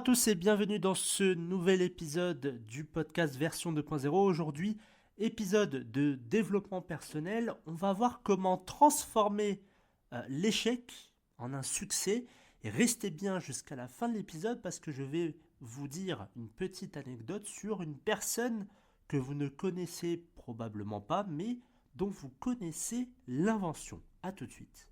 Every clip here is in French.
à tous et bienvenue dans ce nouvel épisode du podcast version 2.0. Aujourd'hui, épisode de développement personnel. On va voir comment transformer l'échec en un succès. Et restez bien jusqu'à la fin de l'épisode parce que je vais vous dire une petite anecdote sur une personne que vous ne connaissez probablement pas, mais dont vous connaissez l'invention. A tout de suite.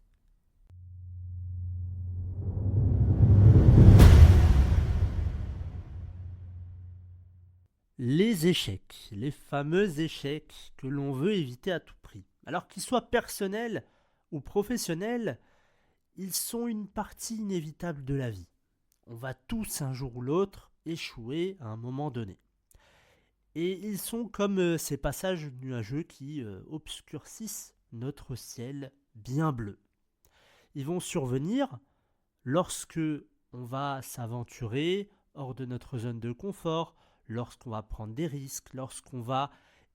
Les échecs, les fameux échecs que l'on veut éviter à tout prix. Alors qu'ils soient personnels ou professionnels, ils sont une partie inévitable de la vie. On va tous un jour ou l'autre échouer à un moment donné. Et ils sont comme ces passages nuageux qui obscurcissent notre ciel bien bleu. Ils vont survenir lorsque on va s'aventurer hors de notre zone de confort, lorsqu'on va prendre des risques, lorsqu'on va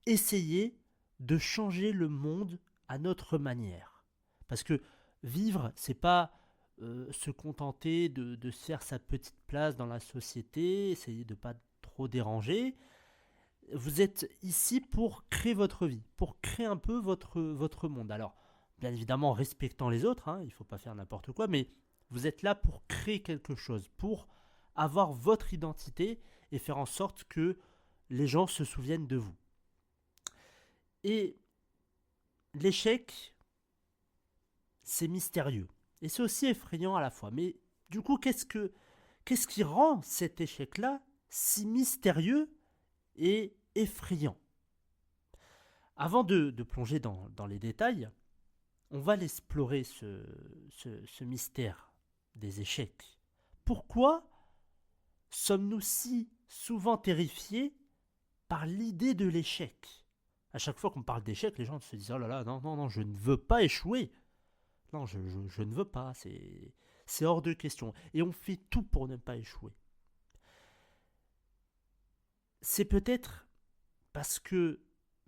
essayer de changer le monde à notre manière. Parce que vivre, c'est pas se contenter de se faire sa petite place dans la société, essayer de ne pas trop déranger. Vous êtes ici pour créer votre vie, pour créer un peu votre monde. Alors, bien évidemment, en respectant les autres, hein, il ne faut pas faire n'importe quoi, mais vous êtes là pour créer quelque chose, pour avoir votre identité et faire en sorte que les gens se souviennent de vous. Et l'échec, c'est mystérieux. Et c'est aussi effrayant à la fois. Mais du coup, qu'est-ce qui rend cet échec-là si mystérieux et effrayant? Avant de plonger dans les détails, on va l'explorer ce mystère des échecs. Pourquoi sommes-nous si souvent terrifiés par l'idée de l'échec? À chaque fois qu'on parle d'échec, les gens se disent « Oh là là, non, non, non, je ne veux pas échouer. Non, je ne veux pas, c'est hors de question. » Et on fait tout pour ne pas échouer. C'est peut-être parce que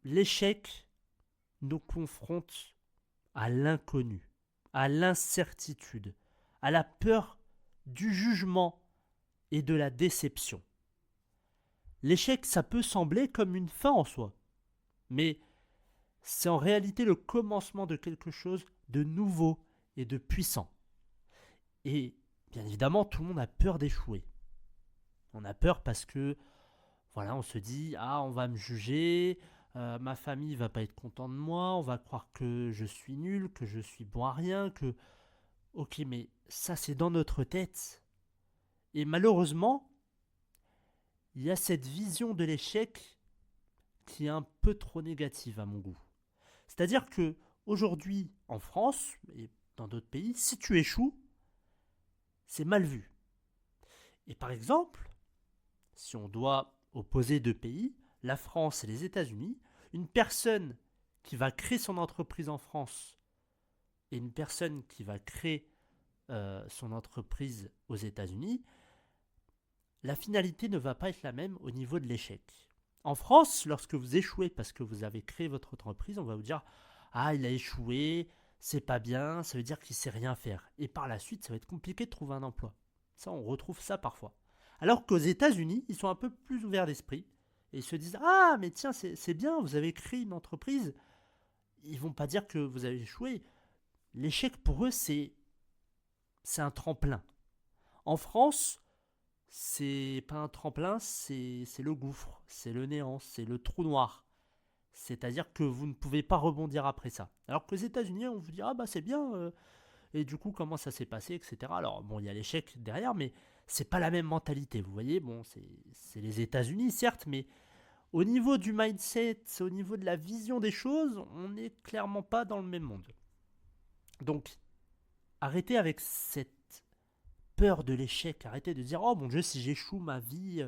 l'échec nous confronte à l'inconnu, à l'incertitude, à la peur du jugement et de la déception. L'échec, ça peut sembler comme une fin en soi, mais c'est en réalité le commencement de quelque chose de nouveau et de puissant. Et bien évidemment, tout le monde a peur d'échouer. On a peur parce que, voilà, on se dit « Ah, on va me juger, ma famille va pas être contente de moi, on va croire que je suis nul, que je suis bon à rien, que… » Ok, mais ça, c'est dans notre tête. Et malheureusement, il y a cette vision de l'échec qui est un peu trop négative à mon goût. C'est-à-dire que aujourd'hui, en France et dans d'autres pays, si tu échoues, c'est mal vu. Et par exemple, si on doit opposer deux pays, la France et les États-Unis, une personne qui va créer son entreprise en France et une personne qui va créer son entreprise aux États-Unis, la finalité ne va pas être la même au niveau de l'échec. En France, lorsque vous échouez parce que vous avez créé votre entreprise, on va vous dire « Ah, il a échoué, c'est pas bien, ça veut dire qu'il sait rien faire. » Et par la suite, ça va être compliqué de trouver un emploi. Ça, on retrouve ça parfois. Alors qu'aux États-Unis, ils sont un peu plus ouverts d'esprit et ils se disent « Ah, mais tiens, c'est bien, vous avez créé une entreprise. » Ils vont pas dire que vous avez échoué. L'échec, pour eux, c'est un tremplin. En France, c'est pas un tremplin, c'est le gouffre, c'est le néant, c'est le trou noir. C'est-à-dire que vous ne pouvez pas rebondir après ça. Alors qu'aux États-Unis, on vous dit « Ah bah c'est bien, et du coup comment ça s'est passé, etc. » Alors bon, il y a l'échec derrière, mais c'est pas la même mentalité, vous voyez. Bon, c'est les États-Unis, certes, mais au niveau du mindset, au niveau de la vision des choses, on n'est clairement pas dans le même monde. Donc, arrêtez avec cette peur de l'échec, arrêtez de dire « Oh mon Dieu, si j'échoue, ma vie… »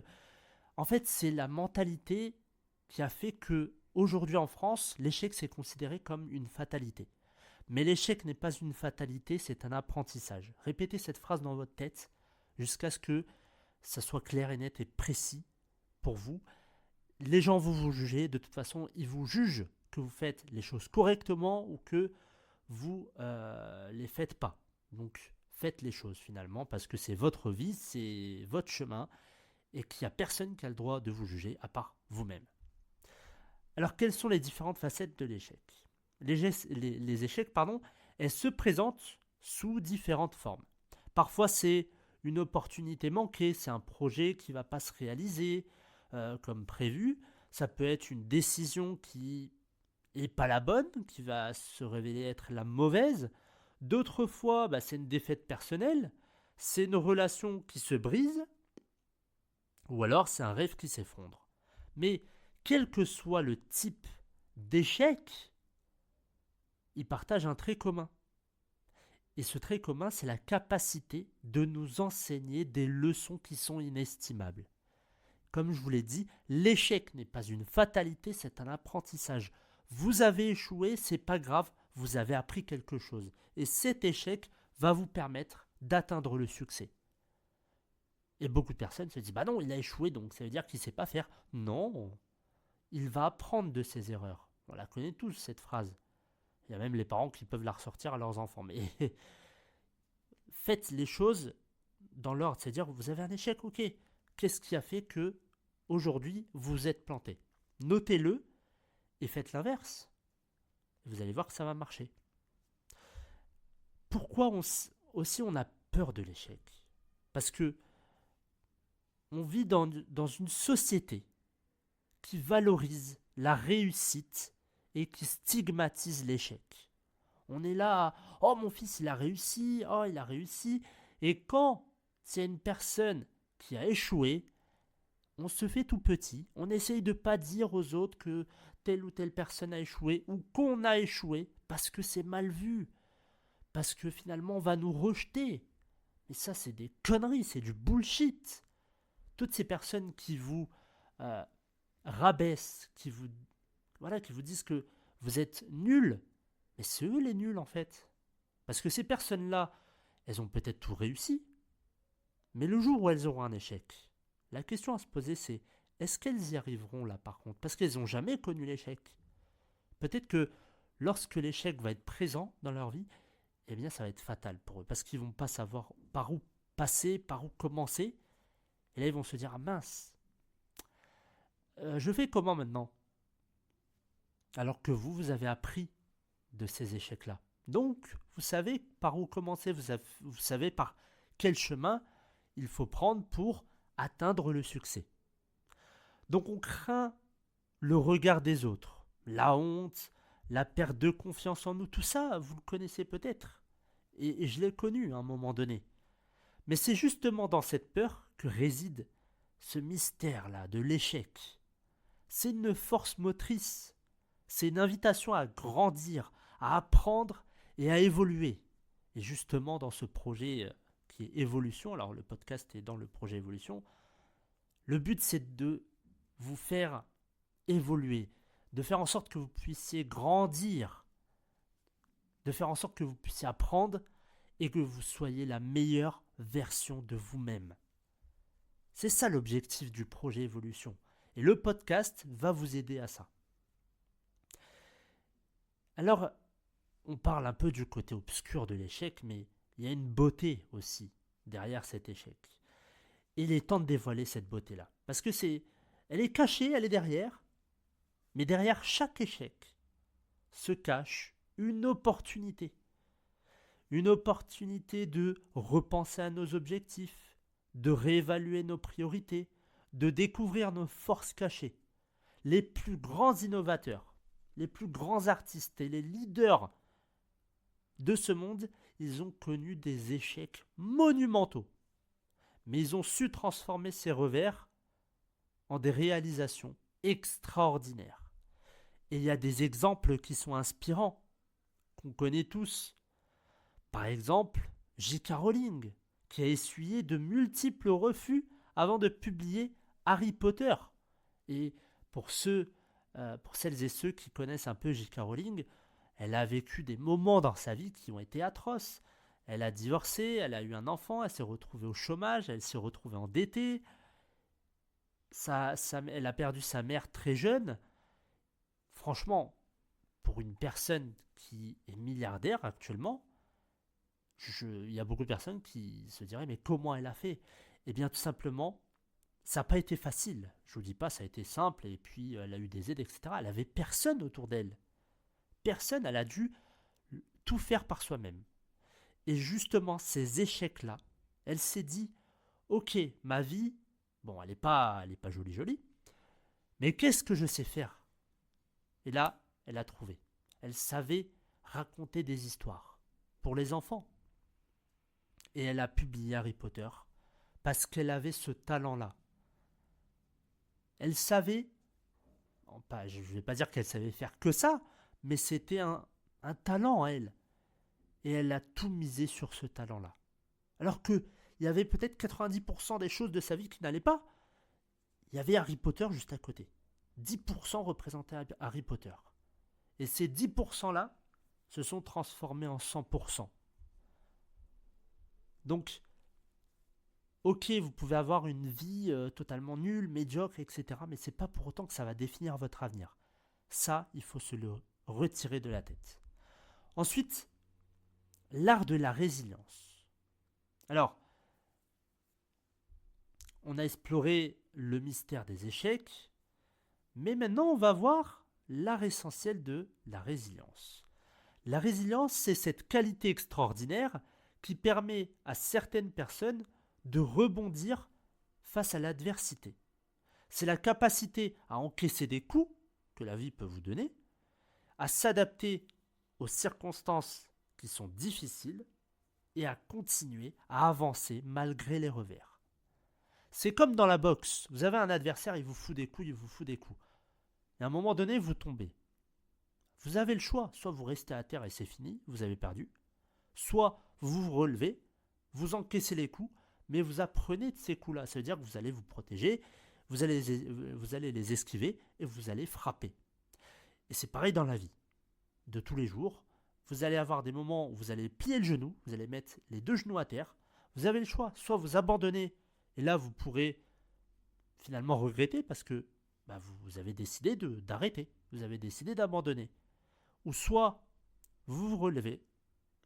En fait, c'est la mentalité qui a fait que aujourd'hui en France, l'échec c'est considéré comme une fatalité. Mais l'échec n'est pas une fatalité, c'est un apprentissage. Répétez cette phrase dans votre tête jusqu'à ce que ça soit clair et net et précis pour vous. Les gens vont vous juger, de toute façon, ils vous jugent que vous faites les choses correctement ou que vous les faites pas. Donc, faites les choses finalement, parce que c'est votre vie, c'est votre chemin, et qu'il n'y a personne qui a le droit de vous juger à part vous-même. Alors, quelles sont les différentes facettes de l'échec ? Les échecs, elles se présentent sous différentes formes. Parfois, c'est une opportunité manquée, c'est un projet qui ne va pas se réaliser comme prévu. Ça peut être une décision qui n'est pas la bonne, qui va se révéler être la mauvaise. D'autres fois, c'est une défaite personnelle, c'est une relation qui se brise, ou alors c'est un rêve qui s'effondre. Mais quel que soit le type d'échec, ils partagent un trait commun. Et ce trait commun, c'est la capacité de nous enseigner des leçons qui sont inestimables. Comme je vous l'ai dit, l'échec n'est pas une fatalité, c'est un apprentissage. Vous avez échoué, c'est pas grave, vous avez appris quelque chose. Et cet échec va vous permettre d'atteindre le succès. Et beaucoup de personnes se disent, bah non, il a échoué, donc ça veut dire qu'il ne sait pas faire. Non, il va apprendre de ses erreurs. On la connaît tous, cette phrase. Il y a même les parents qui peuvent la ressortir à leurs enfants. Mais faites les choses dans l'ordre. C'est-à-dire, vous avez un échec, ok. Qu'est-ce qui a fait que, aujourd'hui, vous êtes planté ? Notez-le et faites l'inverse. Vous allez voir que ça va marcher. Pourquoi on a peur de l'échec ? Parce que on vit dans une société qui valorise la réussite et qui stigmatise l'échec. On est là, oh mon fils il a réussi, oh il a réussi. Et quand c'est une personne qui a échoué, on se fait tout petit, on essaye de ne pas dire aux autres que telle ou telle personne a échoué ou qu'on a échoué parce que c'est mal vu, parce que finalement on va nous rejeter. Mais ça c'est des conneries, c'est du bullshit. Toutes ces personnes qui vous rabaissent, qui vous disent que vous êtes nuls, mais c'est eux les nuls en fait. Parce que ces personnes-là, elles ont peut-être tout réussi, mais le jour où elles auront un échec, la question à se poser c'est, est-ce qu'elles y arriveront là par contre ? Parce qu'elles n'ont jamais connu l'échec. Peut-être que lorsque l'échec va être présent dans leur vie, eh bien ça va être fatal pour eux, parce qu'ils ne vont pas savoir par où passer, par où commencer, et là ils vont se dire, ah mince, je fais comment maintenant ? Alors que vous avez appris de ces échecs-là. Donc, vous savez par où commencer, vous savez par quel chemin il faut prendre pour atteindre le succès. Donc, on craint le regard des autres, la honte, la perte de confiance en nous, tout ça, vous le connaissez peut-être. Et je l'ai connu à un moment donné. Mais c'est justement dans cette peur que réside ce mystère-là de l'échec. C'est une force motrice. C'est une invitation à grandir, à apprendre et à évoluer. Et justement, dans ce projet qui est Évolution, alors le podcast est dans le projet Évolution, le but c'est de vous faire évoluer, de faire en sorte que vous puissiez grandir, de faire en sorte que vous puissiez apprendre et que vous soyez la meilleure version de vous-même. C'est ça l'objectif du projet Évolution. Et le podcast va vous aider à ça. Alors, on parle un peu du côté obscur de l'échec, mais il y a une beauté aussi derrière cet échec. Et il est temps de dévoiler cette beauté-là. Parce que elle est cachée, elle est derrière, mais derrière chaque échec se cache une opportunité. Une opportunité de repenser à nos objectifs, de réévaluer nos priorités, de découvrir nos forces cachées. Les plus grands innovateurs, les plus grands artistes et les leaders de ce monde, ils ont connu des échecs monumentaux. Mais ils ont su transformer ces revers en des réalisations extraordinaires. Et il y a des exemples qui sont inspirants, qu'on connaît tous. Par exemple, J.K. Rowling, qui a essuyé de multiples refus avant de publier Harry Potter. Et pour celles et ceux qui connaissent un peu J.K. Rowling, elle a vécu des moments dans sa vie qui ont été atroces. Elle a divorcé, elle a eu un enfant, elle s'est retrouvée au chômage, elle s'est retrouvée endettée. Elle a perdu sa mère très jeune. Franchement, pour une personne qui est milliardaire actuellement, Il y a beaucoup de personnes qui se diraient, mais comment elle a fait? Eh bien, tout simplement, ça n'a pas été facile. Je vous dis pas, ça a été simple, et puis elle a eu des aides, etc. Elle avait personne autour d'elle. Personne, elle a dû tout faire par soi-même. Et justement, ces échecs-là, elle s'est dit, ok, ma vie, bon, elle est pas jolie, jolie, mais qu'est-ce que je sais faire? Et là, elle a trouvé. Elle savait raconter des histoires pour les enfants. Et elle a publié Harry Potter parce qu'elle avait ce talent-là. Elle savait, je ne vais pas dire qu'elle savait faire que ça, mais c'était un talent à elle. Et elle a tout misé sur ce talent-là. Alors qu'il y avait peut-être 90% des choses de sa vie qui n'allaient pas. Il y avait Harry Potter juste à côté. 10% représentaient Harry Potter. Et ces 10%-là se sont transformés en 100%. Donc, ok, vous pouvez avoir une vie totalement nulle, médiocre, etc. Mais c'est pas pour autant que ça va définir votre avenir. Ça, il faut se le retirer de la tête. Ensuite, l'art de la résilience. Alors, on a exploré le mystère des échecs, mais maintenant on va voir l'art essentiel de la résilience. La résilience, c'est cette qualité extraordinaire qui permet à certaines personnes de rebondir face à l'adversité. C'est la capacité à encaisser des coups que la vie peut vous donner, à s'adapter aux circonstances qui sont difficiles et à continuer à avancer malgré les revers. C'est comme dans la boxe, vous avez un adversaire, il vous fout des coups, il vous fout des coups. Et à un moment donné, vous tombez. Vous avez le choix, soit vous restez à terre et c'est fini, vous avez perdu, soit vous vous relevez, vous encaissez les coups, mais vous apprenez de ces coups-là. Ça veut dire que vous allez vous protéger, vous allez les esquiver et vous allez frapper. Et c'est pareil dans la vie, de tous les jours. Vous allez avoir des moments où vous allez plier le genou, vous allez mettre les deux genoux à terre. Vous avez le choix, soit vous abandonnez, et là vous pourrez finalement regretter parce que vous avez décidé d'arrêter, vous avez décidé d'abandonner. Ou soit vous vous relevez,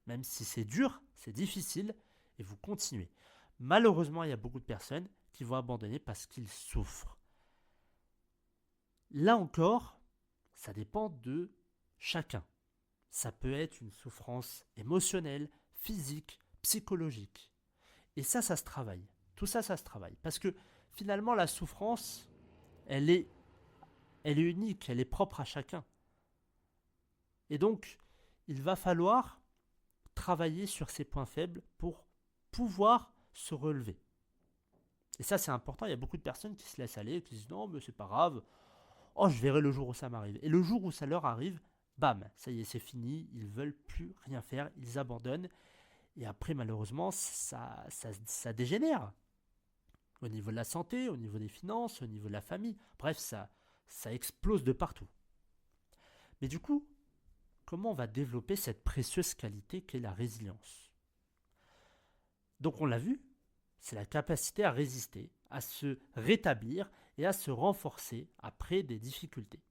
même si c'est dur, c'est difficile, et vous continuez. Malheureusement, il y a beaucoup de personnes qui vont abandonner parce qu'ils souffrent. Là encore, ça dépend de chacun. Ça peut être une souffrance émotionnelle, physique, psychologique. Et ça se travaille. Tout ça, ça se travaille. Parce que finalement, la souffrance, elle est unique, elle est propre à chacun. Et donc, il va falloir travailler sur ses points faibles pour pouvoir se relever. Et ça, c'est important. Il y a beaucoup de personnes qui se laissent aller, qui disent non, mais c'est pas grave. Oh, je verrai le jour où ça m'arrive. Et le jour où ça leur arrive, bam, ça y est, c'est fini. Ils veulent plus rien faire. Ils abandonnent. Et après, malheureusement, ça dégénère. Au niveau de la santé, au niveau des finances, au niveau de la famille. Bref, ça explose de partout. Mais du coup, comment on va développer cette précieuse qualité qu'est la résilience? Donc on l'a vu, c'est la capacité à résister, à se rétablir et à se renforcer après des difficultés.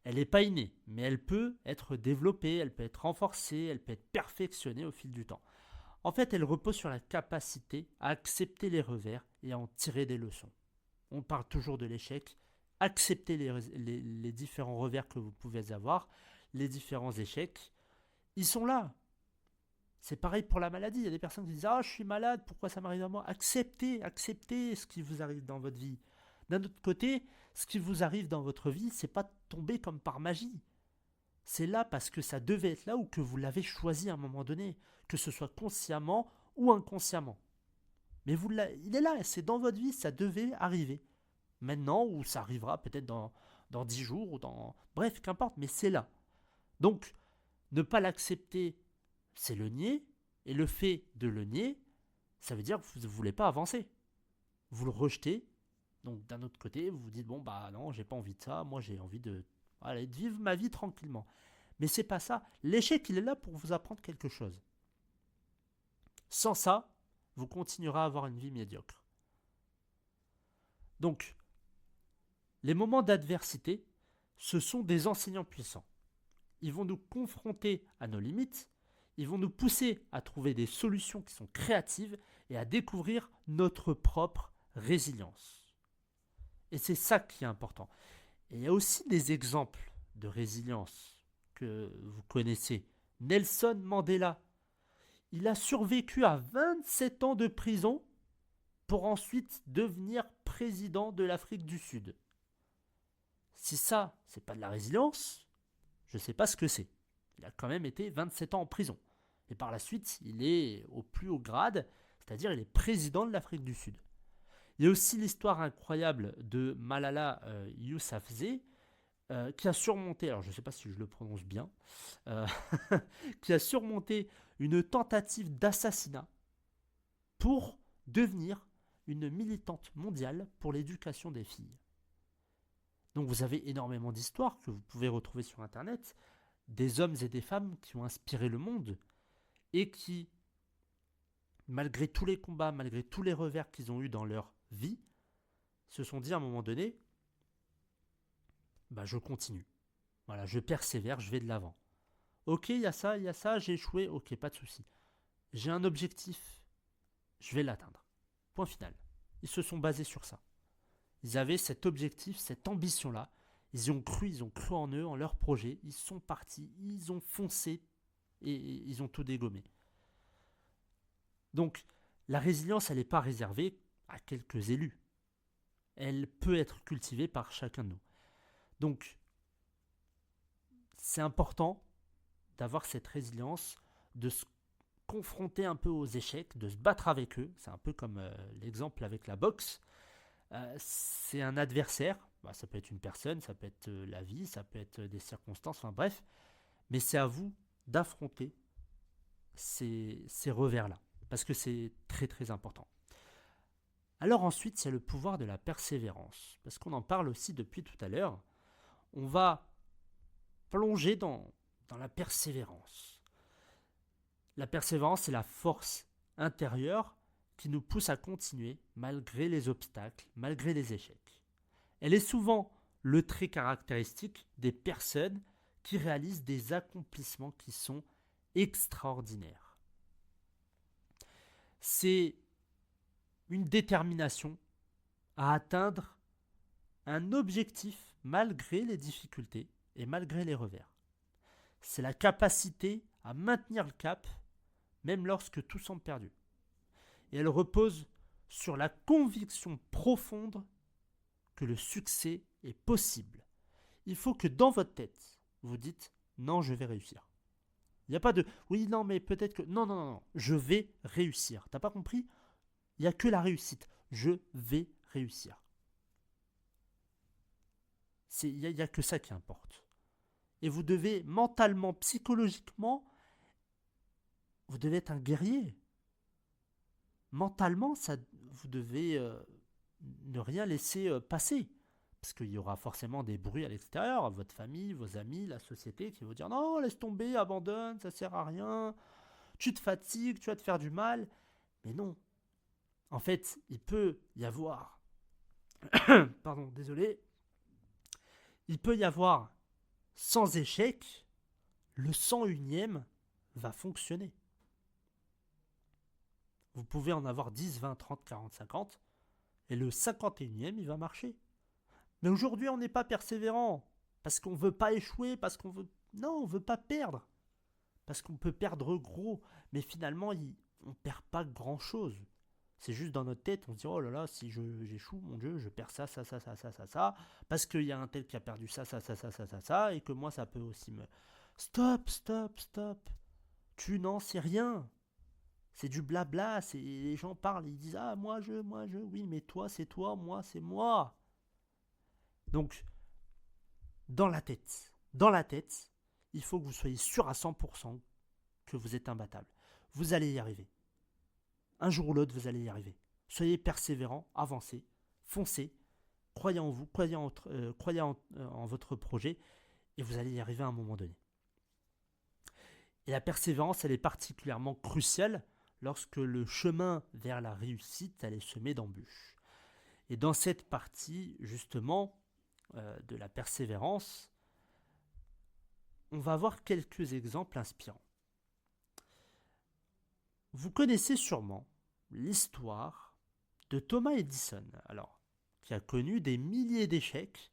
Elle n'est pas innée, mais elle peut être développée, elle peut être renforcée, elle peut être perfectionnée au fil du temps. En fait, elle repose sur la capacité à accepter les revers et à en tirer des leçons. On parle toujours de l'échec. Acceptez les différents revers que vous pouvez avoir, les différents échecs. Ils sont là. C'est pareil pour la maladie. Il y a des personnes qui disent « Ah, je suis malade, pourquoi ça m'arrive à moi ?» Acceptez ce qui vous arrive dans votre vie. D'un autre côté, ce qui vous arrive dans votre vie, c'est pas tombé comme par magie. C'est là parce que ça devait être là ou que vous l'avez choisi à un moment donné, que ce soit consciemment ou inconsciemment. Mais il est là, c'est dans votre vie, ça devait arriver. Maintenant, ou ça arrivera peut-être dans 10 jours, ou dans... Bref, qu'importe, mais c'est là. Donc, ne pas l'accepter, c'est le nier, et le fait de le nier, ça veut dire que vous ne voulez pas avancer. Vous le rejetez, donc d'un autre côté, vous vous dites, bon, bah non, j'ai pas envie de ça, moi j'ai envie de vivre ma vie tranquillement. Mais c'est pas ça. L'échec, il est là pour vous apprendre quelque chose. Sans ça, vous continuerez à avoir une vie médiocre. Donc, les moments d'adversité, ce sont des enseignants puissants. Ils vont nous confronter à nos limites, Ils vont nous pousser à trouver des solutions qui sont créatives et à découvrir notre propre résilience. Et c'est ça qui est important. Et il y a aussi des exemples de résilience que vous connaissez. Nelson Mandela, il a survécu à 27 ans de prison pour ensuite devenir président de l'Afrique du Sud. Si ça, c'est pas de la résilience, je ne sais pas ce que c'est. Il a quand même été 27 ans en prison. Et par la suite, il est au plus haut grade, c'est-à-dire il est président de l'Afrique du Sud. Il y a aussi l'histoire incroyable de Malala Yousafzai, qui a surmonté, alors je ne sais pas si je le prononce bien, euh, qui a surmonté une tentative d'assassinat pour devenir une militante mondiale pour l'éducation des filles. Donc vous avez énormément d'histoires que vous pouvez retrouver sur Internet, des hommes et des femmes qui ont inspiré le monde et qui, malgré tous les combats, malgré tous les revers qu'ils ont eus dans leur vie, se sont dit à un moment donné, je continue. Voilà, je persévère, je vais de l'avant. Ok, il y a ça, j'ai échoué, ok, pas de souci. J'ai un objectif, je vais l'atteindre. Point final. Ils se sont basés sur ça. Ils avaient cet objectif, cette ambition-là. Ils ont cru en eux, en leur projet. Ils sont partis, ils ont foncé et ils ont tout dégommé. Donc, la résilience, elle n'est pas réservée à quelques élus. Elle peut être cultivée par chacun de nous. Donc, c'est important d'avoir cette résilience, de se confronter un peu aux échecs, de se battre avec eux. C'est un peu comme l'exemple avec la boxe. C'est un adversaire, ça peut être une personne, ça peut être la vie, ça peut être des circonstances, enfin bref, mais c'est à vous d'affronter ces revers-là, parce que c'est très très important. Alors ensuite, c'est le pouvoir de la persévérance, parce qu'on en parle aussi depuis tout à l'heure. On va plonger dans la persévérance. La persévérance, c'est la force intérieure qui nous pousse à continuer malgré les obstacles, malgré les échecs. Elle est souvent le trait caractéristique des personnes qui réalisent des accomplissements qui sont extraordinaires. C'est une détermination à atteindre un objectif malgré les difficultés et malgré les revers. C'est la capacité à maintenir le cap même lorsque tout semble perdu. Et elle repose sur la conviction profonde que le succès est possible. Il faut que dans votre tête, vous dites « non, je vais réussir ». Il n'y a pas de « oui, non, mais peut-être que… » Non, je vais réussir. T'as pas compris ? Il n'y a que la réussite. Je vais réussir. Il n'y a que ça qui importe. Et vous devez mentalement, psychologiquement, vous devez être un guerrier. Mentalement, vous devez ne rien laisser passer. Parce qu'il y aura forcément des bruits à l'extérieur, votre famille, vos amis, la société qui vont dire non, laisse tomber, abandonne, ça sert à rien, tu te fatigues, tu vas te faire du mal. Mais non. En fait, il peut y avoir, pardon, désolé, il peut y avoir, sans échec, le 101e va fonctionner. Vous pouvez en avoir 10, 20, 30, 40, 50, et le 51e, il va marcher. Mais aujourd'hui, on n'est pas persévérant, parce qu'on ne veut pas échouer, parce qu'on veut… Non, on ne veut pas perdre. Parce qu'on peut perdre gros, mais finalement, on ne perd pas grand-chose. C'est juste dans notre tête, on se dit, oh là là, si j'échoue, mon Dieu, je perds ça, parce qu'il y a un tel qui a perdu ça, et que moi, ça peut aussi me… Stop. Tu n'en sais rien. C'est du blabla, les gens parlent, ils disent, ah, moi, oui, mais toi, c'est toi, moi, c'est moi. Donc, dans la tête, il faut que vous soyez sûr à 100% que vous êtes imbattable. Vous allez y arriver. Un jour ou l'autre, vous allez y arriver. Soyez persévérant, avancez, foncez, croyez en vous, croyez en votre projet, et vous allez y arriver à un moment donné. Et la persévérance, elle est particulièrement cruciale lorsque le chemin vers la réussite, elle est semé d'embûches. Et dans cette partie, justement, de la persévérance, on va voir quelques exemples inspirants. Vous connaissez sûrement l'histoire de Thomas Edison, alors, qui a connu des milliers d'échecs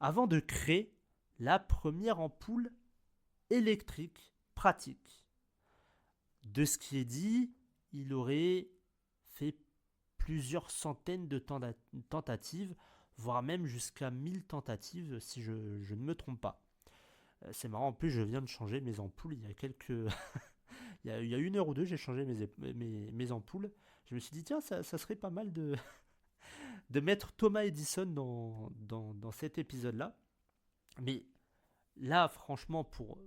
avant de créer la première ampoule électrique pratique. De ce qui est dit, il aurait fait plusieurs centaines de tentatives, voire même jusqu'à 1000 tentatives si je ne me trompe pas. C'est marrant, en plus je viens de changer mes ampoules il y a quelques... il y a 1 heure ou 2, j'ai changé mes ampoules. Je me suis dit, tiens, ça serait pas mal de mettre Thomas Edison dans cet épisode-là. Mais là, franchement, pour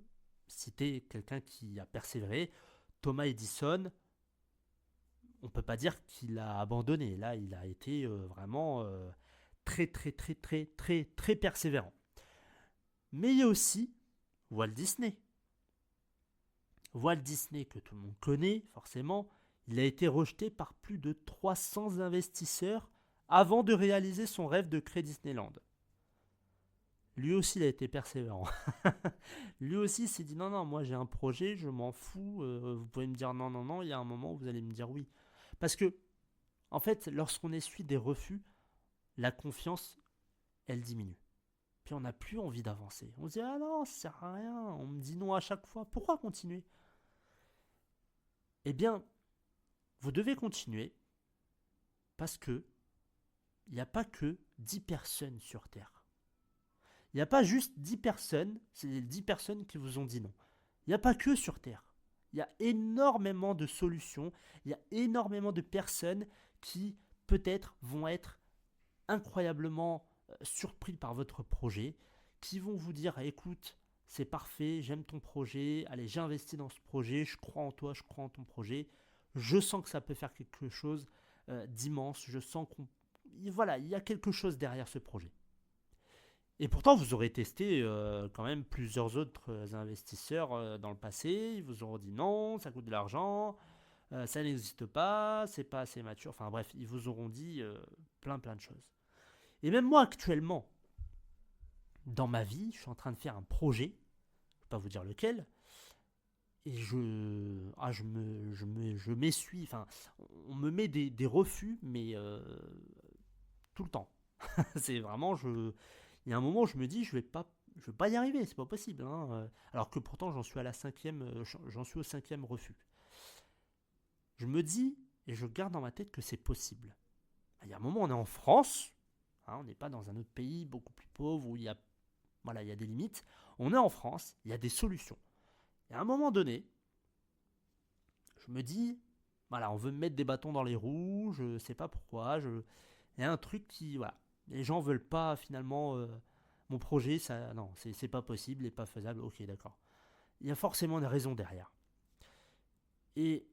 citer quelqu'un qui a persévéré, Thomas Edison, on peut pas dire qu'il a abandonné. Là, il a été vraiment très, très, très, très, très, très persévérant. Mais il y a aussi Walt Disney. Walt Disney, que tout le monde connaît, forcément, il a été rejeté par plus de 300 investisseurs avant de réaliser son rêve de créer Disneyland. Lui aussi, il a été persévérant. Lui aussi, il s'est dit non, non, moi j'ai un projet, je m'en fous. Vous pouvez me dire non, non, non. Il y a un moment où vous allez me dire oui. Parce que, en fait, lorsqu'on essuie des refus, la confiance, elle diminue. Puis on n'a plus envie d'avancer. On se dit ah non, ça sert à rien. On me dit non à chaque fois. Pourquoi continuer? Eh bien, vous devez continuer parce que il n'y a pas que 10 personnes sur Terre. Il n'y a pas juste 10 personnes, c'est les 10 personnes qui vous ont dit non. Il n'y a pas que sur Terre. Il y a énormément de solutions, il y a énormément de personnes qui peut-être vont être incroyablement surpris par votre projet, qui vont vous dire écoute, c'est parfait, j'aime ton projet, allez, j'ai investi dans ce projet, je crois en toi, je crois en ton projet, je sens que ça peut faire quelque chose d'immense, je sens qu'on... Voilà, il y a quelque chose derrière ce projet. Et pourtant, vous aurez testé quand même plusieurs autres investisseurs dans le passé. Ils vous auront dit non, ça coûte de l'argent, ça n'existe pas, c'est pas assez mature. Enfin bref, ils vous auront dit plein de choses. Et même moi actuellement, dans ma vie, je suis en train de faire un projet, je ne vais pas vous dire lequel, et je m'essuie, enfin, on me met des refus, mais tout le temps. C'est vraiment, il y a un moment où je me dis, je vais pas y arriver, c'est pas possible. Hein. Alors que pourtant, j'en suis au 5e refus. Je me dis, et je garde dans ma tête que c'est possible. Il y a un moment, on est en France, hein, on n'est pas dans un autre pays beaucoup plus pauvre où il y a des limites. On est en France, il y a des solutions. Et à un moment donné, je me dis, voilà, on veut me mettre des bâtons dans les roues, je sais pas pourquoi, il y a un truc qui, voilà, les gens veulent pas finalement mon projet, ça, non, c'est pas possible, et pas faisable, ok, d'accord. Il y a forcément des raisons derrière. Et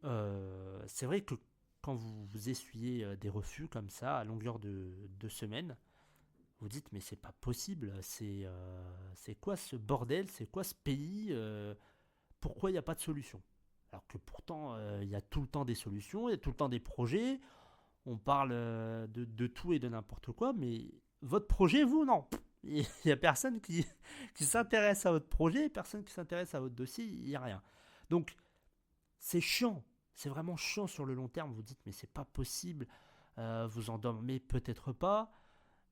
c'est vrai que quand vous essuyez des refus comme ça à longueur de semaines, vous dites mais c'est pas possible, c'est quoi ce bordel, c'est quoi ce pays, pourquoi il n'y a pas de solution? Alors que pourtant il y a tout le temps des solutions, il y a tout le temps des projets, on parle de tout et de n'importe quoi, mais votre projet, vous, non. Il n'y a personne qui s'intéresse à votre projet, personne qui s'intéresse à votre dossier, il n'y a rien. Donc c'est chiant, c'est vraiment chiant sur le long terme, vous dites mais c'est pas possible, vous en dormez peut-être pas,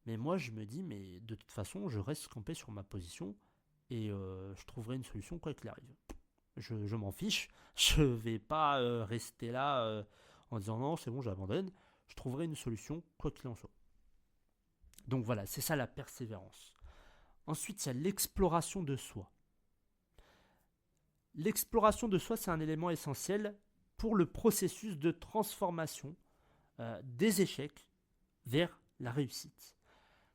mais moi je me dis mais de toute façon je reste campé sur ma position et je trouverai une solution quoi qu'il arrive. Je m'en fiche, je vais pas rester là en disant non c'est bon j'abandonne, je trouverai une solution quoi qu'il en soit. Donc voilà, c'est ça la persévérance. Ensuite il y a l'exploration de soi. L'exploration de soi c'est un élément essentiel pour le processus de transformation des échecs vers la réussite.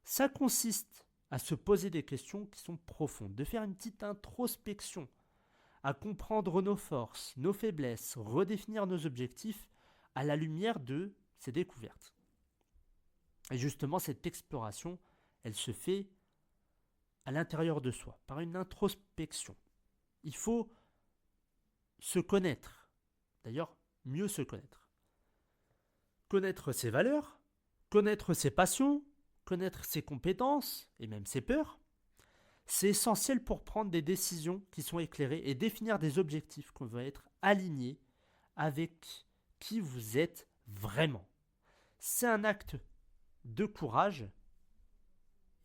Ça consiste à se poser des questions qui sont profondes, de faire une petite introspection, à comprendre nos forces, nos faiblesses, redéfinir nos objectifs à la lumière de ces découvertes. Et justement, cette exploration, elle se fait à l'intérieur de soi, par une introspection. Il faut se connaître, d'ailleurs, mieux se connaître. Connaître ses valeurs, connaître ses passions, connaître ses compétences et même ses peurs, c'est essentiel pour prendre des décisions qui sont éclairées et définir des objectifs qu'on va être alignés avec qui vous êtes vraiment. C'est un acte de courage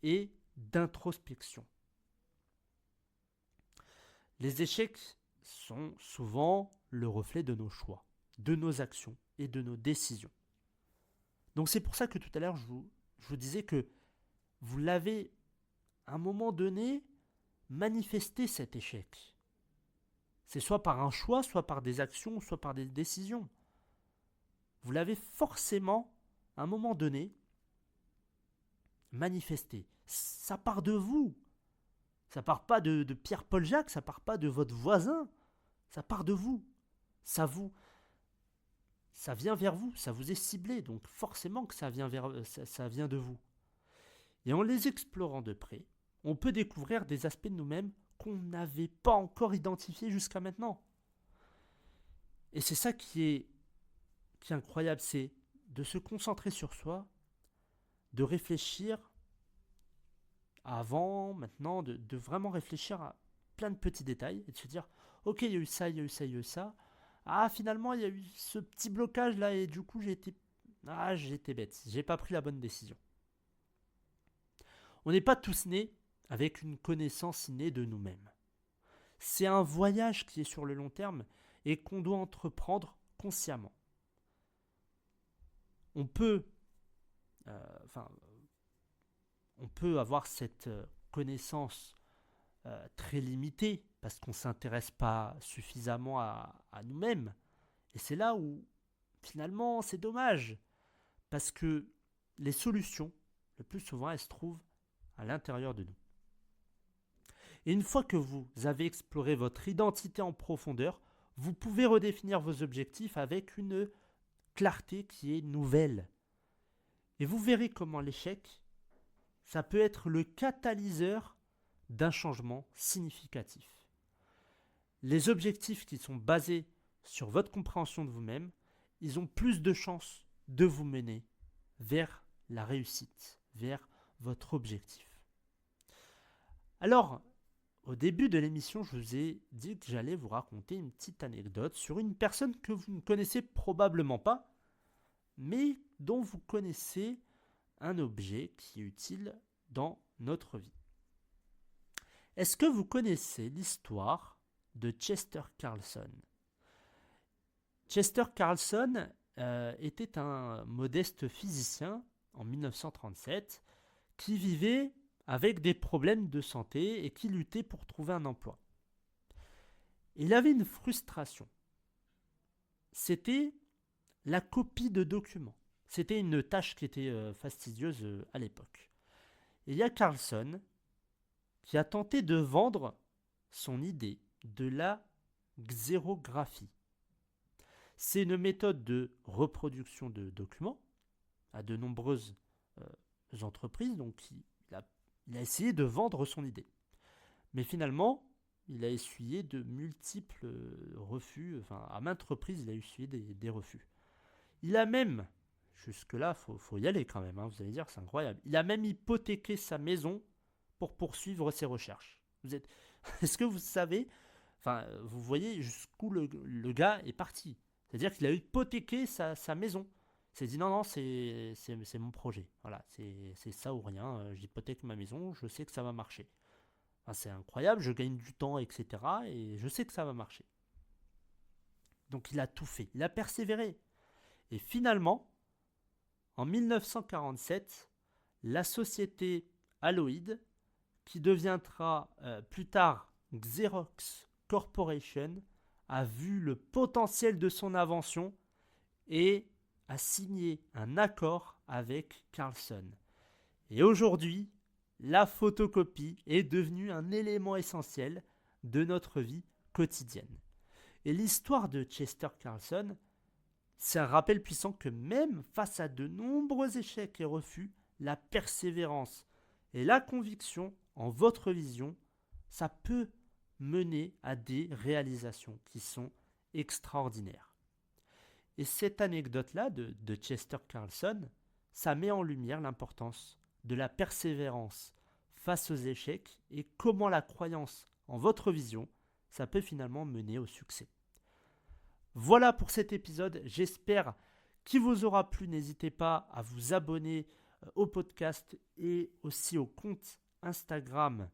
et d'introspection. Les échecs sont souvent le reflet de nos choix, de nos actions et de nos décisions. Donc c'est pour ça que tout à l'heure je vous disais que vous l'avez à un moment donné manifesté cet échec. C'est soit par un choix, soit par des actions, soit par des décisions. Vous l'avez forcément à un moment donné manifesté. Ça part de vous. Ça part pas de Pierre-Paul Jacques, ça part pas de votre voisin. Ça part de vous. Ça vient vers vous, ça vous est ciblé, donc forcément que ça vient de vous. Et en les explorant de près, on peut découvrir des aspects de nous-mêmes qu'on n'avait pas encore identifiés jusqu'à maintenant. Et c'est ça qui est incroyable, c'est de se concentrer sur soi, de réfléchir avant, maintenant, de vraiment réfléchir à plein de petits détails et de se dire ok, il y a eu ça, il y a eu ça, il y a eu ça. Ah, finalement, il y a eu ce petit blocage là et du coup, j'ai été bête, j'ai pas pris la bonne décision. On n'est pas tous nés avec une connaissance innée de nous-mêmes. C'est un voyage qui est sur le long terme et qu'on doit entreprendre consciemment. On peut avoir cette connaissance très limitée parce qu'on ne s'intéresse pas suffisamment à nous-mêmes. Et c'est là où, finalement, c'est dommage. Parce que les solutions, le plus souvent, elles se trouvent à l'intérieur de nous. Et une fois que vous avez exploré votre identité en profondeur, vous pouvez redéfinir vos objectifs avec une clarté qui est nouvelle. Et vous verrez comment l'échec, ça peut être le catalyseur d'un changement significatif. Les objectifs qui sont basés sur votre compréhension de vous-même, ils ont plus de chances de vous mener vers la réussite, vers votre objectif. Alors, au début de l'émission, je vous ai dit que j'allais vous raconter une petite anecdote sur une personne que vous ne connaissez probablement pas, mais dont vous connaissez un objet qui est utile dans notre vie. Est-ce que vous connaissez l'histoire de Chester Carlson ? Chester Carlson était un modeste physicien en 1937 qui vivait avec des problèmes de santé et qui luttait pour trouver un emploi. Il avait une frustration. C'était la copie de documents. C'était une tâche qui était fastidieuse à l'époque. Et il y a Carlson qui a tenté de vendre son idée de la xérographie. C'est une méthode de reproduction de documents à de nombreuses entreprises, donc il a essayé de vendre son idée. Mais finalement, il a essuyé de multiples refus, à maintes reprises, il a essuyé des refus. Il a même, jusque-là, faut y aller quand même, vous allez dire, c'est incroyable, il a même hypothéqué sa maison pour poursuivre ses recherches. Est-ce que vous savez, vous voyez jusqu'où le gars est parti. C'est-à-dire qu'il a hypothéqué sa maison. Il s'est dit non, c'est mon projet. Voilà, c'est ça ou rien. J'hypothèque ma maison, je sais que ça va marcher. C'est incroyable, je gagne du temps, etc. Et je sais que ça va marcher. Donc il a tout fait, il a persévéré. Et finalement, en 1947, la société Alloyd, qui deviendra plus tard Xerox Corporation, a vu le potentiel de son invention et a signé un accord avec Carlson. Et aujourd'hui, la photocopie est devenue un élément essentiel de notre vie quotidienne. Et l'histoire de Chester Carlson, c'est un rappel puissant que même face à de nombreux échecs et refus, la persévérance et la conviction en votre vision, ça peut mener à des réalisations qui sont extraordinaires. Et cette anecdote-là de Chester Carlson, ça met en lumière l'importance de la persévérance face aux échecs et comment la croyance en votre vision, ça peut finalement mener au succès. Voilà pour cet épisode, j'espère qu'il vous aura plu. N'hésitez pas à vous abonner au podcast et aussi au compte Instagram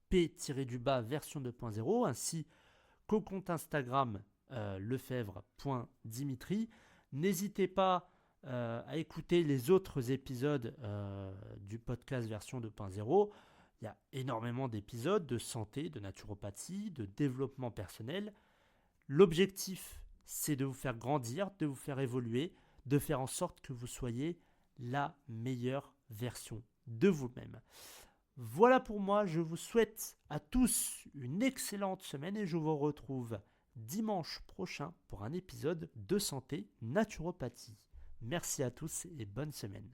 P-du-bas version 2.0 ainsi qu'au compte Instagram lefebvre.dimitri. N'hésitez pas à écouter les autres épisodes du podcast version 2.0. Il y a énormément d'épisodes de santé, de naturopathie, de développement personnel. L'objectif, c'est de vous faire grandir, de vous faire évoluer, de faire en sorte que vous soyez la meilleure version de vous-même. Voilà pour moi, je vous souhaite à tous une excellente semaine et je vous retrouve dimanche prochain pour un épisode de santé naturopathie. Merci à tous et bonne semaine.